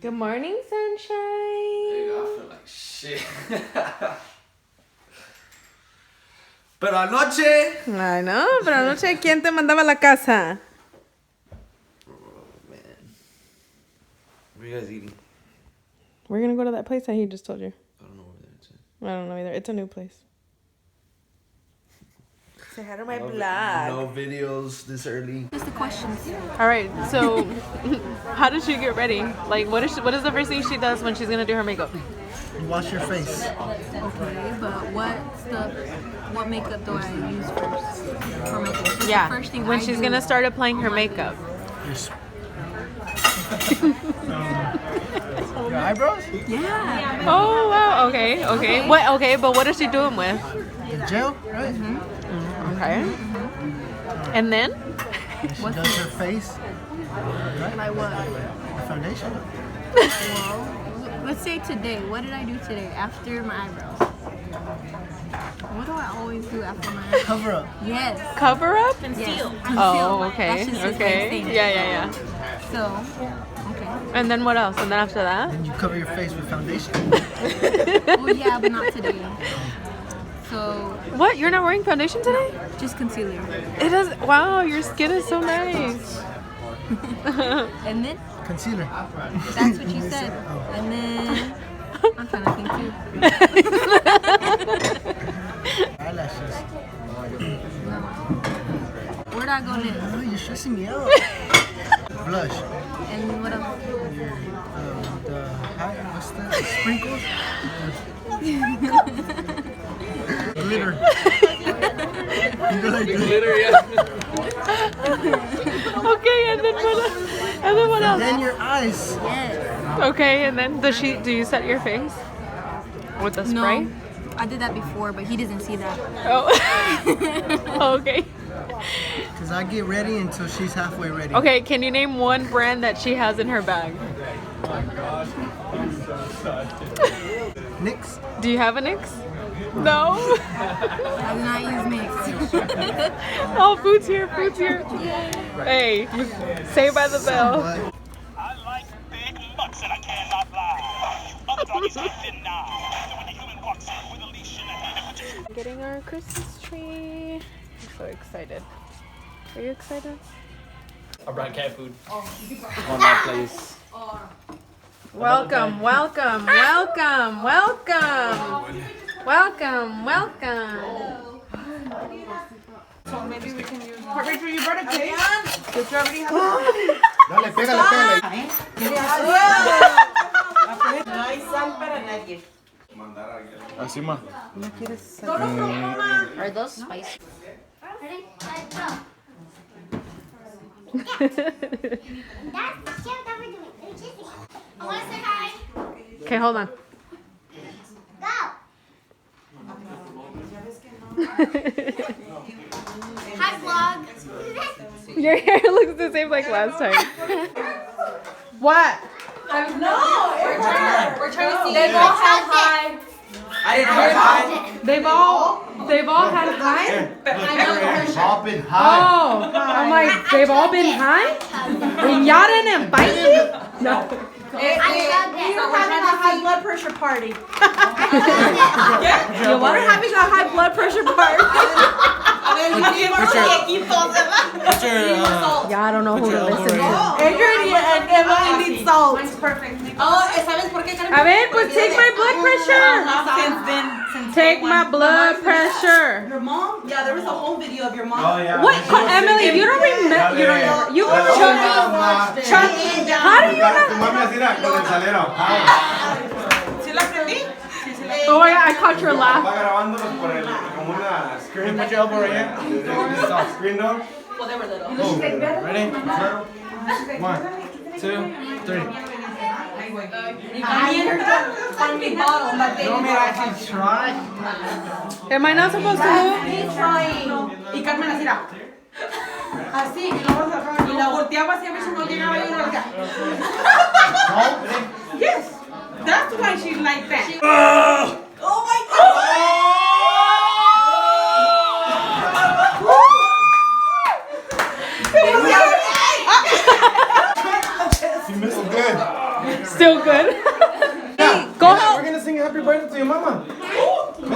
Good morning, sunshine. Dude, I feel like shit. Pero anoche. Ay, no, pero anoche, ¿quién te mandaba a la casa? Oh, man. What are you guys eating? We're gonna go to that place that he just told you. I don't know where that is. I don't know either. It's a new place. Say hi to my vlog. No videos this early. Just the questions. All right, so how does she get ready? Like, what is the first thing she does when she's gonna do her makeup? You wash your face. Okay, but what makeup do I use first for makeup? So Yeah, the first thing when I she's do- gonna start applying her makeup. Your eyebrows? Yeah. Oh wow, okay. What? Okay, but what is she doing with? Gel, right? Okay. And then? And she does her face. Like what? The foundation. Well, let's say today. What did I do today after my eyebrows? What do I always do after my eyebrows? Cover up. Yes. Cover up? Conceal. Oh, okay. That's just his Okay. way of saying it. Yeah. So, okay. And then what else? And then after that? Then you cover your face with foundation. Well, yeah, but not today. So, What? You're not wearing foundation today? just concealer. It is. Wow, your skin is so nice. And then, Concealer. that's what you said. And then, I'm trying to think too. Eyelashes. Where'd I go next? Oh, you're stressing me out. Blush. And what else? What's the sprinkles? Glitter. You go like glitter. Okay, and then what? And then what else? Then your eyes. Yes. Okay, and then do you set your face with the spray? No, I did that before, but he doesn't see that. Oh. Okay. Because I get ready until she's halfway ready. Okay, can you name one brand that she has in her bag? NYX. Do you have a NYX? No. I do not use mix. Oh, food's here. Hey, Saved by the Bell. But I like big butts and I cannot lie. Other doggies can't deny that when the human walks in with a leash in a hand and puts your Getting our Christmas tree. I'm so excited. Are you excited? I brought cat food. On that place. Welcome. So maybe we can use heart rate for your birthday. Did you already have dale, pégale. Así más. Are those spicy? Okay, hold on. Hi, vlog. Your hair looks the same like last time. What? We're trying to see. They've all had high. I didn't have high. They've all had high? Hopping high. Oh, I'm like, they've all been high? And y'all didn't invite me? No. We're having a high blood pressure party. You what? We're having a high blood pressure party. Y'all don't know who to listen to. Adrian and Emma need salt. Mine's perfect. Oh, ¿sabes por qué? A ver, pues take my blood pressure. Take my blood pressure. Your mom? Yeah, there was a whole video of your mom. Oh, yeah. What? Emily, you don't remember. You don't know. You Chucky. How do you know? ¿Sí la aprendí? Oh, yeah, I caught your laugh. Can you put your elbow right here? Screen door. Well, they were little. Ready? 1, 2, 3. No, mira, I can try. Am I not supposed to move? Y Carmen así era. Así, y la volteaba así a ver si no llegaba y una acá. Yes, that's why she's like that. Oh my God! You missed good. Still feel good. Go ahead. We're gonna sing happy birthday to your mama. To your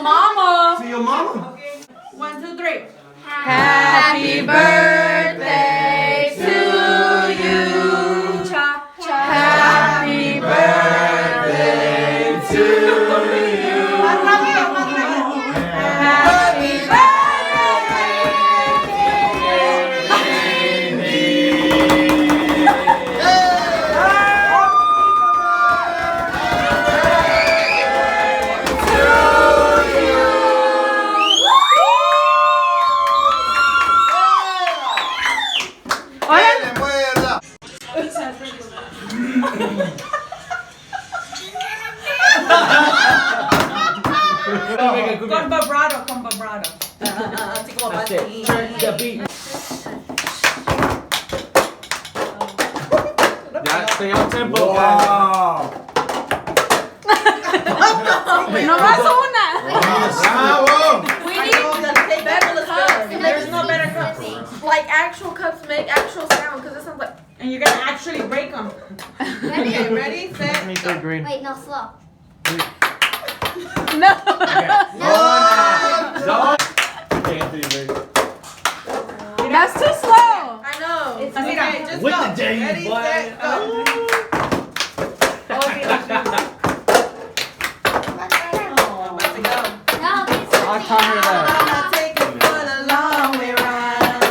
mama. To your mama. 1, 2, 3. Happy birthday to you. Happy birthday to you. Happy Con vibrato, con vibrato. Así como That's it. Turn the beat. Ya, stay on tempo, guys. Wow. No más una. Bravo. We need better cups. There's no better cups. Like actual cups make actual sound because it sounds like. And you're gonna actually break them. Okay, ready, set. Me third grade. Wait, no, slow. No. Okay, Anthony, ready? That's too slow. I know. It's Okay, okay, just With go. the J, Ready, boy. set, go. No, please. I'll tell her that. Take it for the long way round.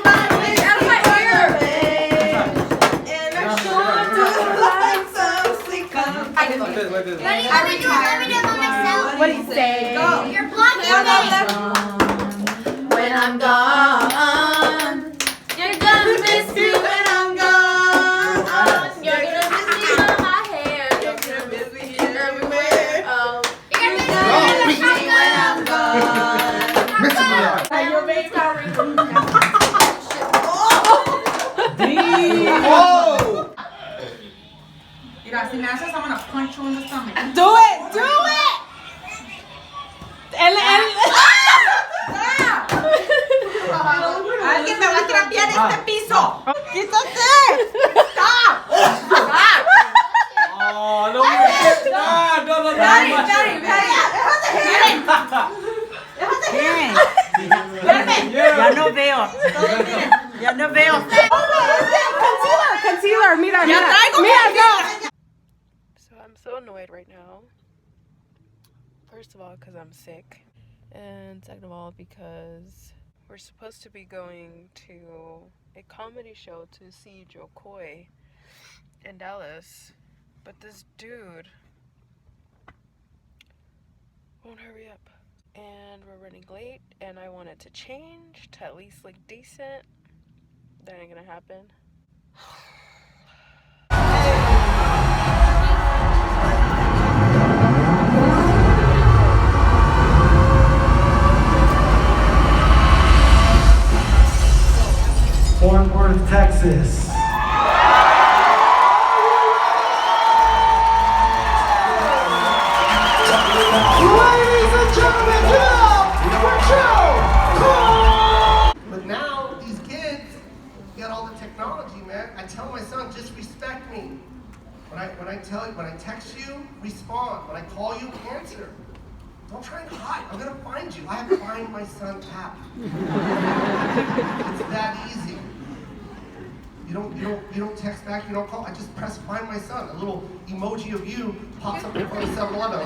Out of my ear. And I'm sure to like some sweet company. Ready? Let me do it by myself. What do you say? Go. You're blocking me. When I'm gone, you're gonna miss me when I'm gone. You're gonna miss me on my hair. You're gonna miss me everywhere. Oh, You're gonna miss me when I'm gone. when Your baby sorry. Oh. Mira, si me haces, I'm gonna punch you in the stomach. Do it. Do it. Alguien me va a trapear este piso. Quítate. Stop. Stop. Oh, no, no, no, no. Daddy, daddy, daddy. Ya no veo. Ya no veo. Concealer. Mira, Ya mira. traigo Mira, concealer. no. So I'm so annoyed right now. First of all, because I'm sick. And second of all, because we're supposed to be going to a comedy show to see Jo Koy in Dallas. But this dude won't hurry up. And we're running late, and I wanted to change to at least look decent. That ain't gonna happen. Fort Worth, Texas. Ladies and gentlemen, give it up for Jo Koy! But now, these kids got all the technology, man. I tell my son, just respect me. When I text you, respond. When I call you, answer. Don't try and hide. I'm gonna find you. I have to find my son app. It's that easy. You don't text back, you don't call. I just press find my son. A little emoji of you pops up in front of 7-Eleven.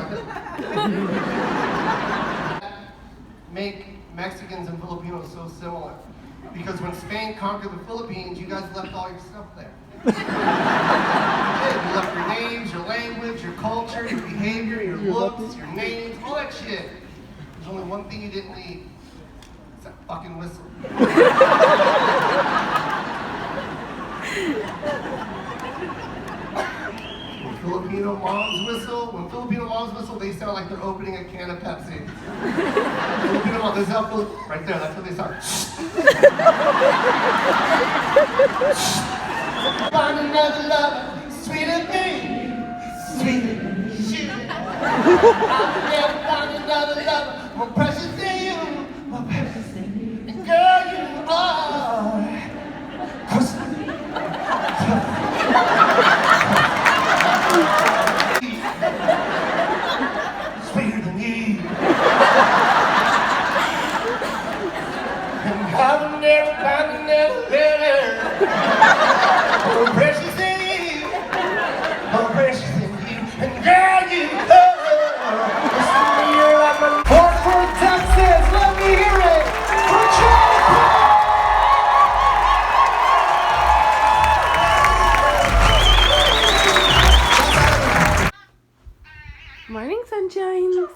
Make Mexicans and Filipinos so similar. Because when Spain conquered the Philippines, you guys left all your stuff there. You left your names, your language, your culture, your behavior, your looks, your names, all that shit. There's only one thing you didn't leave. It's that fucking whistle. When Filipino moms whistle, they sound like they're opening a can of Pepsi. Filipino moms, they sound right there, that's what they sound. Find another lover, sweeter than sweeter than you. I'll never find another lover more precious than you, more precious than you. And girl, you are. sunshines.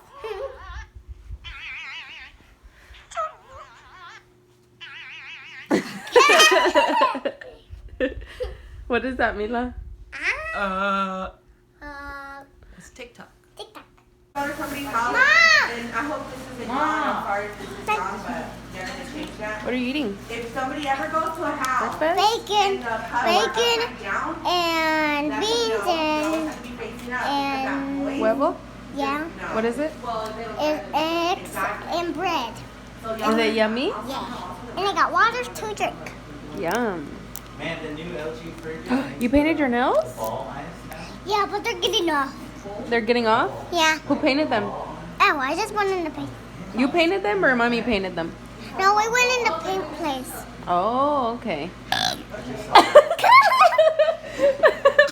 What is that, Mila? It's TikTok. TikTok. Go to somebody's house, Mom! and I hope this isn't gone. I'm sorry if this is gone, but they're gonna change that. What are you eating? If somebody ever goes to a house, Breakfast? Bacon, bacon, and that's beans, a no. You and always have to be facing up. Because that voice, Huevo? yeah, What is it? and eggs and bread. Is it yummy? Yeah, and I got water to drink. Yum. Man, the new LG fridge. You painted your nails? Yeah, but they're getting off. They're getting off? Yeah. Who painted them? Oh, I just went in the paint. You painted them or mommy painted them? No, I went in the paint place. Oh, okay.